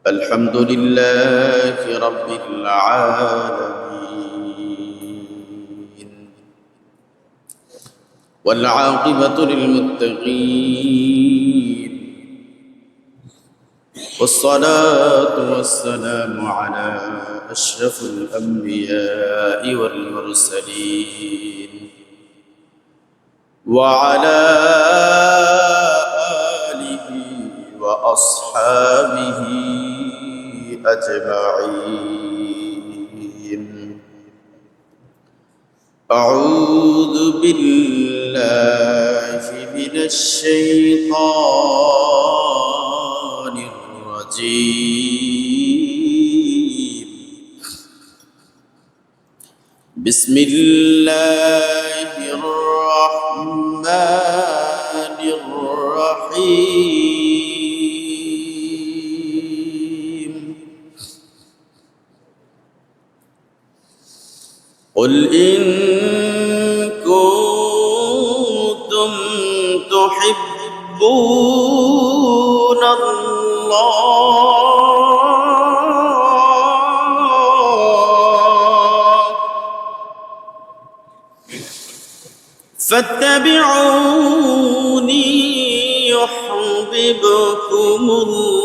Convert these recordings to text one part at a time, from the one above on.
الحمد لله رب العالمين والعاقبة للمتقين والصلاة والسلام على أشرف الأنبياء والمرسلين وعلى وأصحابه أجمعين. أعوذ بالله من الشيطان الرجيم. بسم الله الرحمن الرحيم. قل إن كنتم تحبون الله فاتبعوني يحببكم الله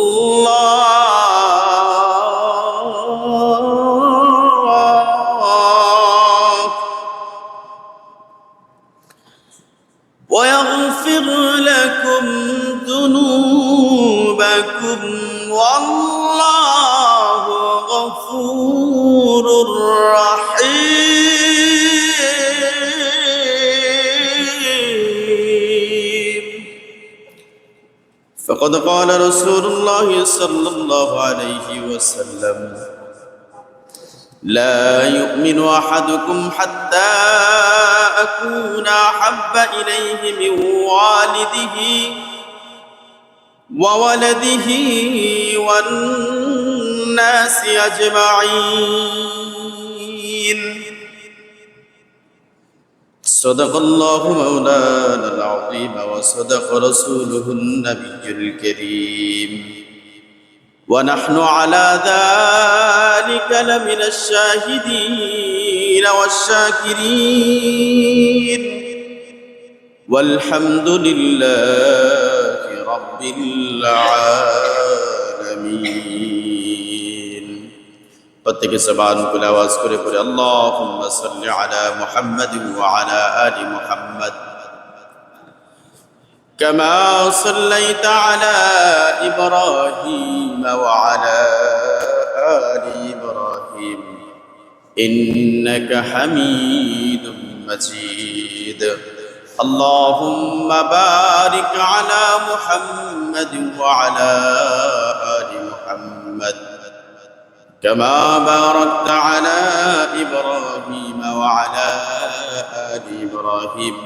ويغفر لكم ذنوبكم والله غفور رحيم. فقد قال رسول الله صلى الله عليه وسلم: لا يؤمن أحدكم حتى أكون أحب إليه من والده وولده والناس أجمعين. صدق الله مولانا العظيم وصدق رسوله النبي الكريم ونحن على ذلك لمن الشاهدين والشاكرين والحمد لله رب العالمين. প্রত্যেকে জবান খুলে আওয়াজ করে পড়ে আল্লাহুম্মা সাল্লি আলা মুহাম্মাদিন ওয়া আলা আলি মুহাম্মাদ كما صليت على إبراهيم وعلى آل إبراهيم إنك حميد مجيد. اللهم بارك على محمد وعلى آل محمد كما باركت على إبراهيم وعلى آل إبراهيم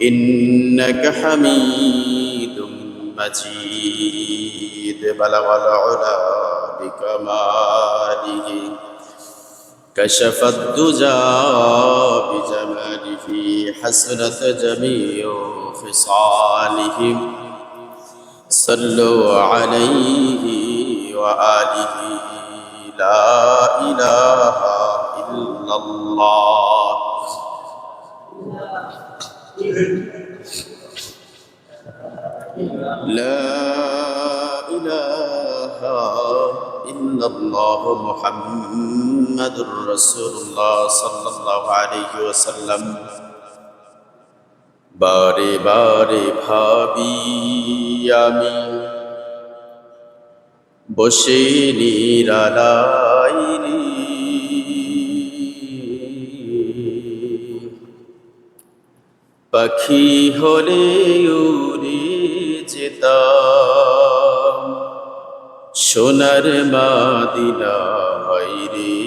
إنك حميد مجيد. بلغ العلا بكماله كشف الدجى بجماله حسنت جميع خصاله صلوا عليه وآله. لا إله إلا الله لا إله إلا الله محمد رسول الله صلى الله عليه وسلم. বারে বারে ভাবি আমি বসে নিরালাই পাখি হলে উড়ে যেতাম সোনার মদিনায় রে,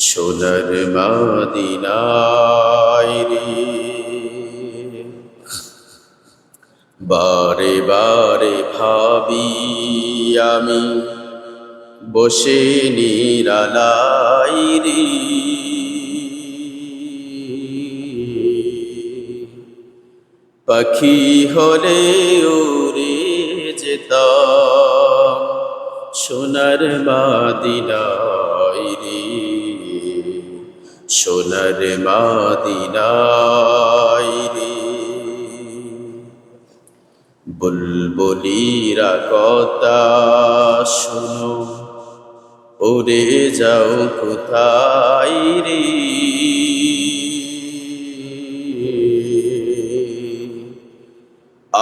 সোনার মদিনায় রে। বারে বারে ভাবি আমি বসে নিরালাই রে, পাখি হলে উড়ে যেতাম সোনার মদিনায় রে, সোনার মদিনায় রে। বুলবুলিরা কথা শোনো, উড়ে যাও কোথায় রে।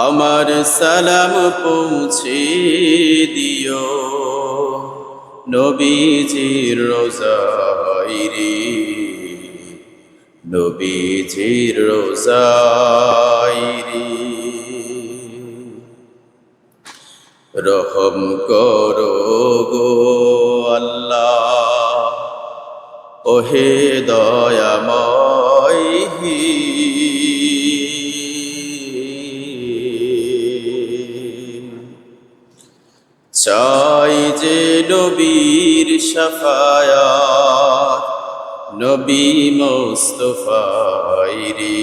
আমার সালাম পৌঁছে দিও নবীজির রোজায় রে, নবীজির রোজায় রে। রহম করো গো আল্লাহ, ওহে দয়াময়, চাই যে নবীর শাফায়াত, নবী মুস্তাফায় রে,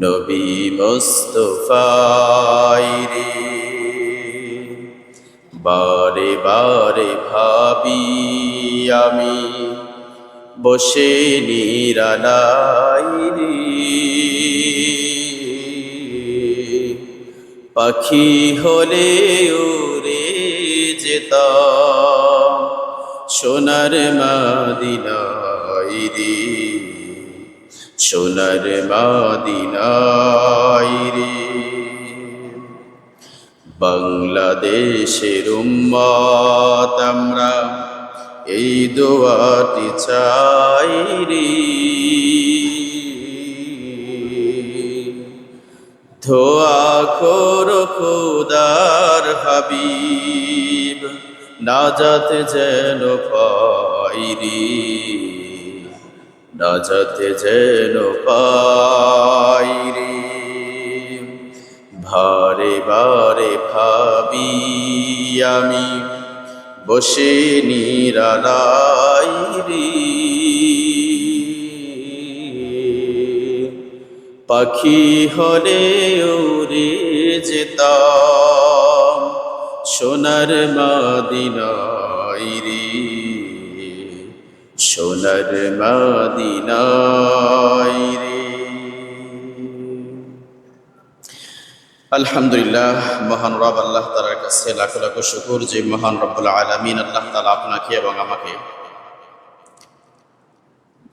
নবী মুস্তাফায় রে। বারে বারে ভাবি আমি বসে নিরালাই রে, পাখি হলে উড়ে যেতাম সোনার মদিনায় রে, সোনার মদিনায় রে। বাংলাদেশের উম্মত আমরা এই দোয়াটি চাই রে, দোয়া করো খোদার হাবিব নাজাত যেন পাই রে, নাজাত যেন পাই রে। বারে বারে ভাবি আমি বসে নিরালাই রে, পাখি হলে উড়ে যেতাম সোনার মদিনায় রে, সোনার মদিনায় রে। আলহামদুলিল্লাহ, মহান রব আল্লাহ তাআলার কাছে লাখ লাখ শুকর যে মহান রব্বুল আলামিন আল্লাহ তাআলা আপনাকে এবং আমাকে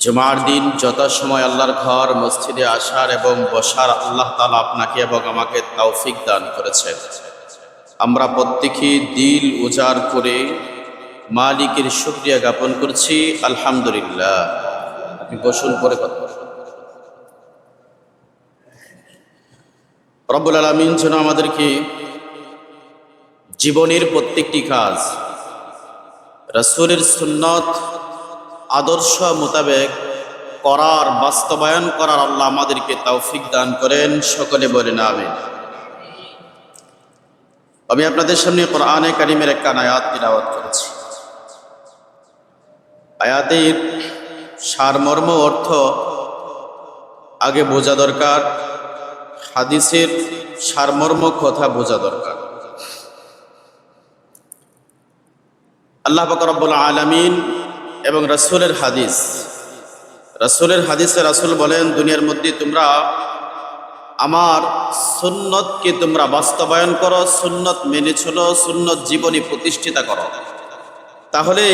জুমার দিন যথাসময় আল্লাহর ঘর মসজিদে আসার এবং বসার আল্লাহ তাআলা আপনাকে এবং আমাকে তৌফিক দান করেছেন। আমরা প্রত্যেকেই দিল উজাড় করে মালিকের শুকরিয়া জ্ঞাপন করছি আলহামদুলিল্লাহ। আপনি বসুন, করে কথা বলুন। রব্বুল আলামিন যেন আমাদেরকে জীবনের প্রত্যেকটি কাজ রাসূলের সুন্নত আদর্শ মোতাবেক করার, বাস্তবায়ন করার আল্লাহ আমাদেরকে তৌফিক দান করেন। সকলে বলেন আমিন। আমি আপনাদের সামনে কোরআনে কারীমের একটা আয়াত তিলাওয়াত করেছি। আয়াতের সারমর্ম অর্থ আগে বোঝা দরকার, হাদিসের সারমর্ম কথা বোঝা দরকার। আল্লাহ পাক রব্বুল আলামিন এবং রাসূলের হাদিসে রাসূল বলেন, দুনিয়ার মধ্যে তোমরা আমার সুন্নতকে তোমরা বাস্তবায়ন করো, সুন্নত মেনে চলো, সুন্নত জীবনে প্রতিষ্ঠিত করো, তাহলে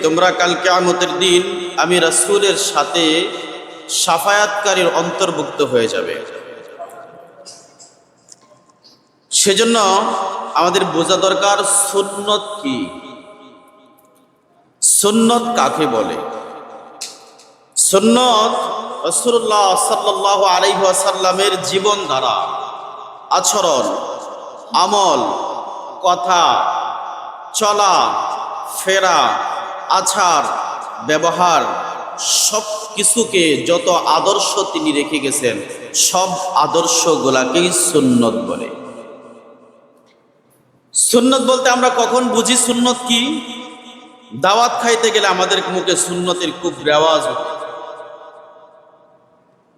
তোমরা কাল কিয়ামতের দিন আমি রাসূলের সাথে শাফায়াতকারীর অন্তর্ভুক্ত হয়ে যাবে। সেজন্য আমাদের বোঝা দরকার সুন্নত কি, সুন্নত কাকে বলে। সুন্নত রাসূলুল্লাহ সাল্লাল্লাহু আলাইহি ওয়াসাল্লামের জীবন ধারা, আচরণ, আমল, কথা, চলা ফেরা, আচার, ব্যবহার, সব কিছুকে যত আদর্শ তিনি রেখে গেছেন সব আদর্শগুলাকেই সুন্নত বলে। সুন্নত বলতে আমরা কখন বুঝি সুন্নত কি? দাওয়াত খাইতে গেলে আমাদের মুখে সুন্নতের খুব রেওয়াজ হতো।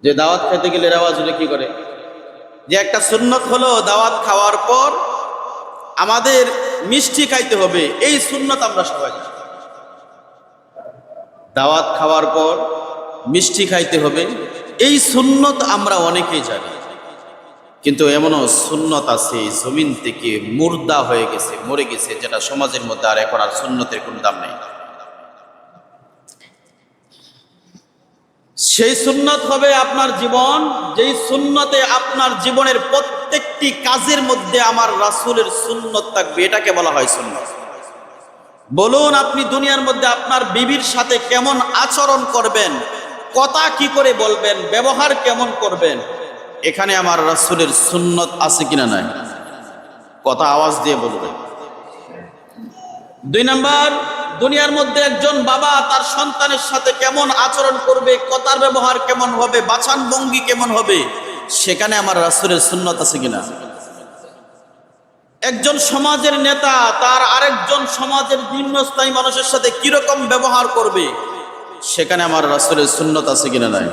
যে দাওয়াত খাইতে গেলে রেওয়াজ হলে কি করে? যে একটা সুন্নত হলো দাওয়াত খাওয়ার পর আমাদের মিষ্টি খাইতে হবে, এই সুন্নত আমরা সবাই জানি। দাওয়াত খাওয়ার পর মিষ্টি খাইতে হবে, এই সুন্নত আমরা অনেকেই জানি। কিন্তু এমনও সুন্নত আছে জমিন থেকে মুর্দা হয়ে গেছে, মরে গেছে, যেটা সমাজের মধ্যে আর এখন আর সুন্নতের কোনো দাম নেই। সেই সুন্নত হবে আপনার জীবন, যেই সুন্নতে আপনার জীবনের প্রত্যেকটি কাজের মধ্যে আমার রাসূলের সুন্নত থাকবে, এটাকে বলা হয় সুন্নত। বলুন, আপনি দুনিয়ার মধ্যে আপনার বিবির সাথে কেমন আচরণ করবেন, কথা কি করে বলবেন, ব্যবহার কেমন করবেন, এখানে আমার রাসূলের সুন্নত আছে কিনা নাই? কথা আওয়াজ দিয়ে বলবেন। 2 নাম্বার, দুনিয়ার মধ্যে একজন বাবা তার সন্তানের সাথে কেমন আচরণ করবে, কথার ব্যবহার কেমন হবে, বাচন ভঙ্গি কেমন হবে, সেখানে আমার রাসূলের সুন্নত আছে কিনা? একজন সমাজের নেতা তার আরেকজন সমাজের নিম্নস্থায়ী মানুষের সাথে কিরকম ব্যবহার করবে, সেখানে আমার রাসূলের সুন্নত আছে কিনা নাই?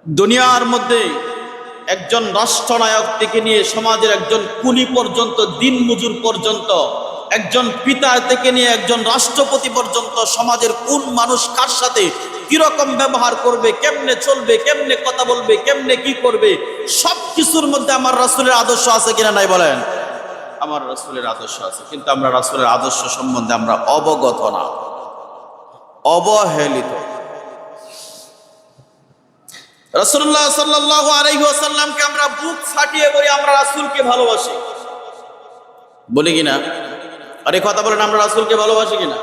দুনিয়ার মধ্যে একজন রাষ্ট্রনায়ক থেকে নিয়ে সমাজের একজন কুলি পর্যন্ত, দিন মজুর পর্যন্ত, একজন পিতা থেকে নিয়ে একজন রাষ্ট্রপতি পর্যন্ত সমাজের কোন মানুষ কার সাথে কিরকম ব্যবহার করবে, কেমনে চলবে, কেমনে কথা বলবে, কেমনে কি করবে, সব কিছুর মধ্যে আমার রাসূলের আদর্শ আছে কিনা নাই বলেন? আমার রাসূলের আদর্শ আছে, কিন্তু আমরা রাসূলের আদর্শ সম্বন্ধে আমরা অবগত না, অবহেলিত। রাসূলুল্লাহ সাল্লাল্লাহু আলাইহি ওয়াসাল্লামকে আমরা বুক ফাটিয়ে বলি আমরা রাসূলকে ভালোবাসি, বলি কিনা? আরে কথা বলেন, আমরা রাসূলকে ভালোবাসি কিনা?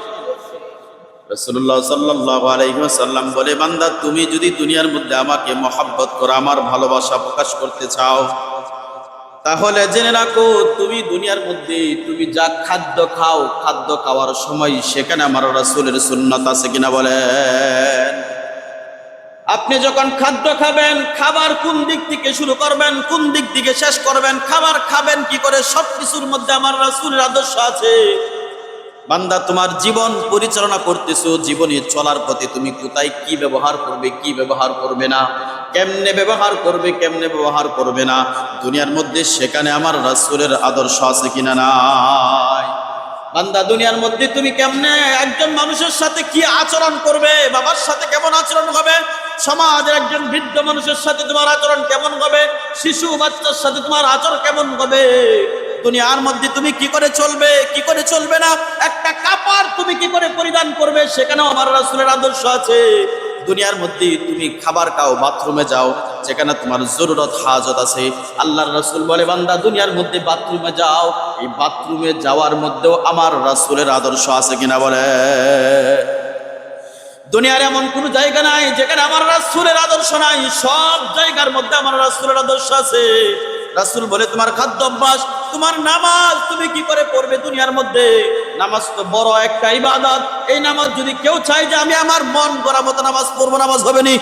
রাসূলুল্লাহ সাল্লাল্লাহু আলাইহি ওয়াসাল্লাম বলে, বান্দা তুমি যদি দুনিয়ার মধ্যে আমাকে মহব্বত করো, আমার ভালোবাসা প্রকাশ করতে চাও, তাহলে জেনে রাখো তুমি দুনিয়ার মধ্যে তুমি যা খাদ্য খাও, খাদ্য খাওয়ার সময় সেখানে আমার রাসূলের সুন্নাত আছে কিনা বলেন? আপনি যখন খাদ্য খাবেন, খাবার কোন দিক থেকে শুরু করবেন, কোন দিক থেকে শেষ করবেন, খাবার খাবেন কি করে, সবকিছুর মধ্যে আমার রাসূলের আদর্শ আছে। বান্দা তোমার জীবন পরিচালনা করতেছো, জীবনে চলার পথে তুমি কোথায় কি ব্যবহার করবে, কি ব্যবহার করবে না, কেমনে ব্যবহার করবে, কেমনে ব্যবহার করবে না, দুনিয়ার মধ্যে সেখানে আমার রাসূলের আদর্শ আছে কিনা নাই? বান্দা দুনিয়ার মধ্যে তুমি কেমনে একজন মানুষের সাথে কি আচরণ করবে, বাবার সাথে কেমন আচরণ হবে, সমাজের একজন বৃদ্ধ মানুষের সাথে তোমার আচরণ কেমন হবে, শিশু বাচ্চার সাথে তোমার আচরণ কেমন হবে, দুনিয়ার মধ্যে তুমি কি করে চলবে, কি করে চলবে না, একটা কাপড় তুমি কি করে পরিধান করবে, সেখানেও আমার রাসূলের আদর্শ আছে। দুনিয়ার মধ্যে তুমি খাবার খাও, বাথরুমে যাও, যেখানে তোমার জরুরত হাজত আছে, আল্লাহর রাসূল বলে, বান্দা দুনিয়ার মধ্যে বাথরুমে যাও, এই বাথরুমে যাওয়ার মধ্যেও আমার রাসূলের আদর্শ আছে কিনা বলে? দুনিয়ার এমন কোন জায়গা নাই যেখানে আমার রাসূলের আদর্শ নাই, সব জায়গার মধ্যে আমার রাসূলের আদর্শ আছে। রাসূল বলে, তোমার খাদ্য অভ্যাস, তোমার নামাজ তুমি কি করে পড়বে দুনিয়ার মধ্যে, নামাজ তো বড় একটা ইবাদত, এই নামাজ যদি কেউ চায় যে আমি আমার মন গড়া মতো নামাজ পড়বো, নামাজ হবে না।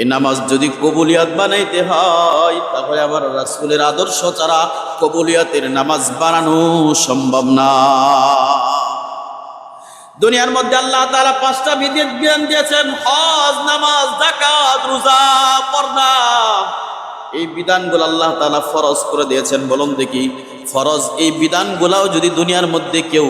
এই নামাজ যদি কবুলিয়াত বানাইতে হয়, তাহলে আমার রাসূলের আদর্শ ছাড়া কবুলিয়াতের নামাজ বানানো সম্ভব না। দুনিয়ার মধ্যে আল্লাহ তাআলা 5টা বিধান দিয়েছেন, হজ, নামাজ, যাকাত, রোজা, পর্দা, এই বিধানগুলো আল্লাহ তাআলা ফরজ করে দিয়েছেন। বলুন দেখি, ফরজ এই বিধানগুলাও যদি দুনিয়ার মধ্যে কেউ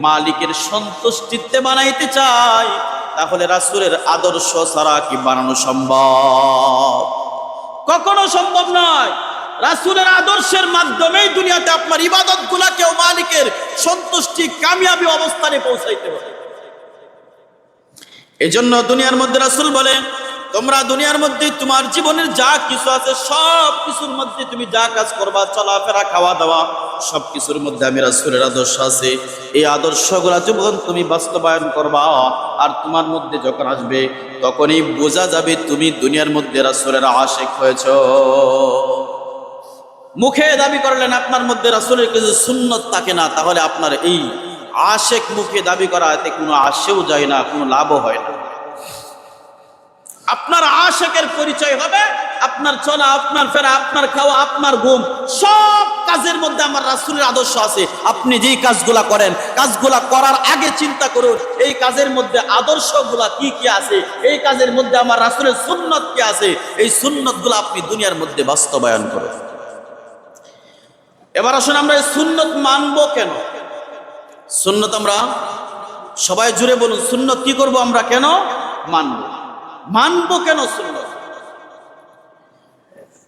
মালিকের সন্তুষ্টিতে বানাইতে চায়, তাহলে রাসূলের আদর্শ ছাড়া কি বানানো সম্ভব? কখনো সম্ভব নয়। রাসূলের আদর্শের মাধ্যমেই দুনিয়াতে আপনার ইবাদতগুলা কেউ মালিকের সন্তুষ্টি, কামিয়াবি অবস্থানে পৌঁছাইতে হবে। এজন্য দুনিয়ার মধ্যে রাসূল বলে, তোমরা দুনিয়ার মধ্যে তোমার জীবনের যা কিছু আছে সব কিছুর মধ্যে তুমি যা কাজ করবা, চলাফেরা, খাওয়া দাওয়া, সব কিছুর মধ্যে আমি রাসূলের আদর্শ আছে। এই আদর্শগুলো যখন তুমি বাস্তবায়ন করবা, আর তোমার মধ্যে যখন আসবে, তখনই বোঝা যাবে তুমি দুনিয়ার মধ্যে রাসূলের আশিক হয়েছো। মুখে দাবি করলেন আপনার মধ্যে রাসূলের কিছু সুন্নত থাকে না, তাহলে আপনার এই আশিক মুখে দাবি করা এতে কোনো আসেও যায় না, কোনো লাভও হয় না। আপনার আশিকের পরিচয় হবে আপনার চলা, আপনার ফেরা, আপনার খাওয়া, আপনার ঘুম, সব কাজের মধ্যে আমার রাসূলের আদর্শ আছে। আপনি যেই কাজগুলা করেন, কাজগুলা করার আগে চিন্তা করুন এই কাজের মধ্যে আদর্শগুলা কি কি আছে, এই কাজের মধ্যে আমার রাসূলের সুন্নত কি আছে। এই সুন্নতগুলো আপনি দুনিয়ার মধ্যে বাস্তবায়ন করুন। এবার আসুন আমরা এই সুন্নত মানবো কেন? সুন্নত আমরা সবাই জুড়ে বলুন, সুন্নত কি করব আমরা, কেন মানবো? মানবো কেন সুন্নত?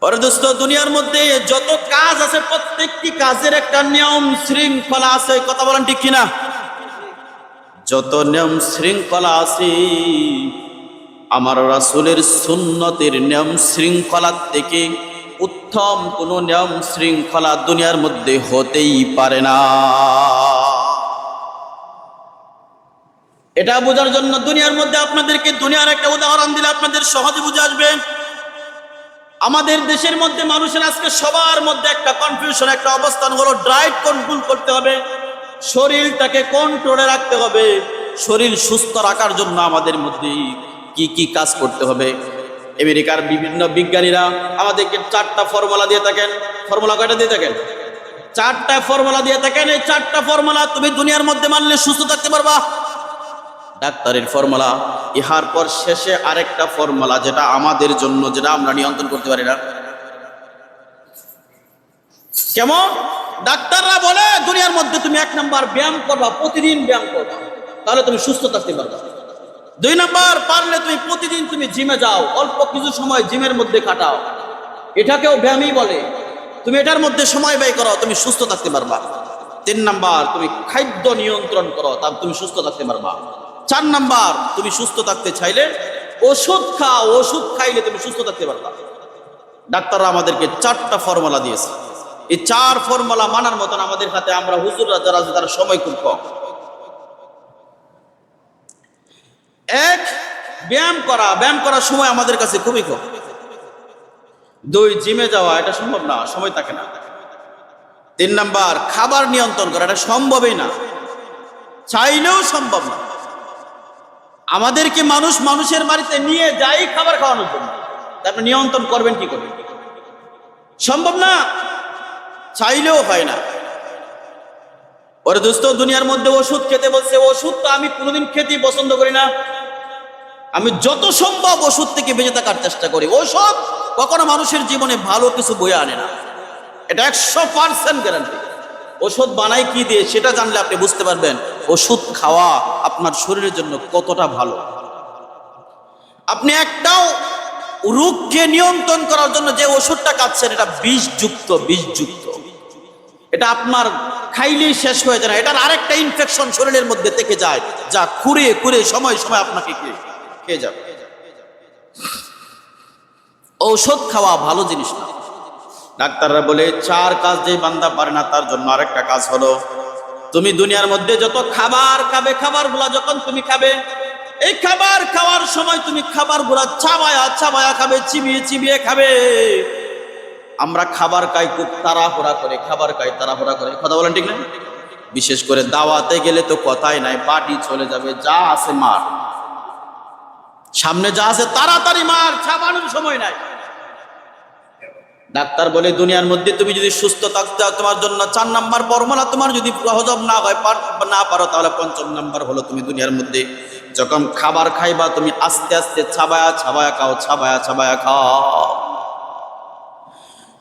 পরে দোস্ত, দুনিয়ার মধ্যে যত কাজ আছে প্রত্যেকটি কাজের একটা নিয়ম শৃঙ্খলা আছে। কথা বলেন ঠিক কিনা? যত নিয়ম শৃঙ্খলা আছে আমার রাসূলের সুন্নতের নিয়ম শৃঙ্খলার থেকে উত্তম কোন নিয়ম শৃঙ্খলা দুনিয়ার মধ্যে হতেই পারে না। এটা বোঝার জন্য দুনিয়ার মধ্যে আপনাদেরকে দুনিয়ার একটা উদাহরণ দিলে আপনাদের সহজে বুঝে আসবে। আমাদের দেশের মধ্যে মানুষের আজকে সবার মধ্যে একটা কনফিউশন, একটা অবস্থান হলো ডায়েট কন্ট্রোল করতে হবে, শরীরটাকে কন্ট্রোলে রাখতে হবে। শরীর সুস্থ রাখার জন্য আমাদের মধ্যে কি কি কাজ করতে হবে? আমেরিকার বিভিন্ন বিজ্ঞানীরা আমাদেরকে 4টা ফর্মুলা দিয়ে থাকেন। ফর্মুলা কয়টা দিয়ে থাকেন? 4টা ফর্মুলা দিয়ে থাকেন। এই 4টা ফর্মুলা তুমি দুনিয়ার মধ্যে মানলে সুস্থ থাকতে পারবা। ডাক্তারের ফর্মুলা, ইহার পর শেষে আরেকটা ফর্মুলা যেটা আমাদের জন্য, যেটা আমরা নিয়ন্ত্রণ করতে পারি না। কেমন? ডাক্তাররা বলে দুনিয়ার মধ্যে তুমি 1 নাম্বার ব্যায়াম করবা, প্রতিদিন ব্যায়াম করবা, তাহলে তুমি সুস্থ থাকতে পারবা। 2 নাম্বার, পারলে তুমি প্রতিদিন তুমি জিমে যাও, অল্প কিছু সময় জিমের মধ্যে কাটাও, এটাকেও ব্যায়ামই বলে। তুমি এটার মধ্যে সময় ব্যয় করো, তুমি সুস্থ থাকতে পারবা। 3 নাম্বার, তুমি খাদ্য নিয়ন্ত্রণ করো, তা তুমি সুস্থ থাকতে পারবা। 4 নাম্বার, তুমি সুস্থ থাকতে চাইলে ওষুধ খাও, ওষুধ খাইলে তুমি সুস্থ থাকতে পারবা। ডাক্তাররা আমাদেরকে 4টা ফর্মুলা দিয়েছে। এই 4 ফর্মুলা মানার মতন আমাদের হাতে, আমরা হুজুররা যারা আছে তারা সময় খুব কম। 1, ব্যায়াম করা, ব্যায়াম করার সময় আমাদের কাছে খুবই কম। 2, জিমে যাওয়া, এটা সম্ভব না, সময় থাকে না। 3 নাম্বার, খাবার নিয়ন্ত্রণ করা, এটা সম্ভবই না, চাইলেও সম্ভব না। আমাদেরকে মানুষের বাড়িতে নিয়ে যাই খাবার খাওয়ানোর জন্য, তারপরে নিয়ন্ত্রণ করবেন কি করে? সম্ভব না, চাইলেও হয় না। ওরে দোস্ত, দুনিয়ার মধ্যে ওষুধ খেতে বলছে, ওষুধ তো আমি কোনোদিন খেতেই পছন্দ করি না। আমি যত সম্ভব ওষুধ থেকে বেঁচে থাকার চেষ্টা করি। ওষুধ কখনো মানুষের জীবনে ভালো কিছু বয়ে আনে না, এটা 100% গ্যারান্টি। ওষুধ বানাই কি দিয়ে সেটা জানলে আপনি বুঝতে পারবেন ওষুধ খাওয়া আপনার শরীরের জন্য কতটা ভালো। আপনি একটাও রোগকে নিয়ন্ত্রণ করার জন্য যে ওষুধটা খাচ্ছেন এটা বিষযুক্ত, এটা আপনার খাইলেই শেষ হয়ে যায় না, এটার আরেকটা ইনফেকশন শরীরের মধ্যে থেকে যায়, যা কুড়ে সময় আপনাকে খেয়ে যাবে। ঔষধ খাওয়া ভালো জিনিস না। ডাক্তাররা বলে 4 কাজ যে বান্দা পারে না তার জন্য আরেকটা কাজ হলো, তুমি দুনিয়ার মধ্যে যত খাবার খাবে, খাবারগুলা যখন তুমি খাবে, এই খাবার খাওয়ার সময় তুমি খাবারগুলা চাবায়া খাবে, চিবিয়ে খাবে। আমরা খাবার খাই খুব তাড়াহুড়া করে, কথা বলেন ঠিক না? বিশেষ করে দাওয়াতে গেলে তো কথাই নাই, পার্টি চলে যাবে, যা আছে মার, সামনে যা আছে তাড়াতাড়ি মার, চাবানোর সময় নাই। ডাক্তার বলে দুনিয়ার মধ্যে তুমি যদি সুস্থ থাকতে হয় তোমার জন্য 4 নাম্বার ফর্মুলা, তোমার যদি হজম না হয় না পারো, তাহলে 5ম নাম্বার হলো তুমি দুনিয়ার মধ্যে যখন খাবার খাইবা তুমি আস্তে আস্তে ছাবায়া খাও।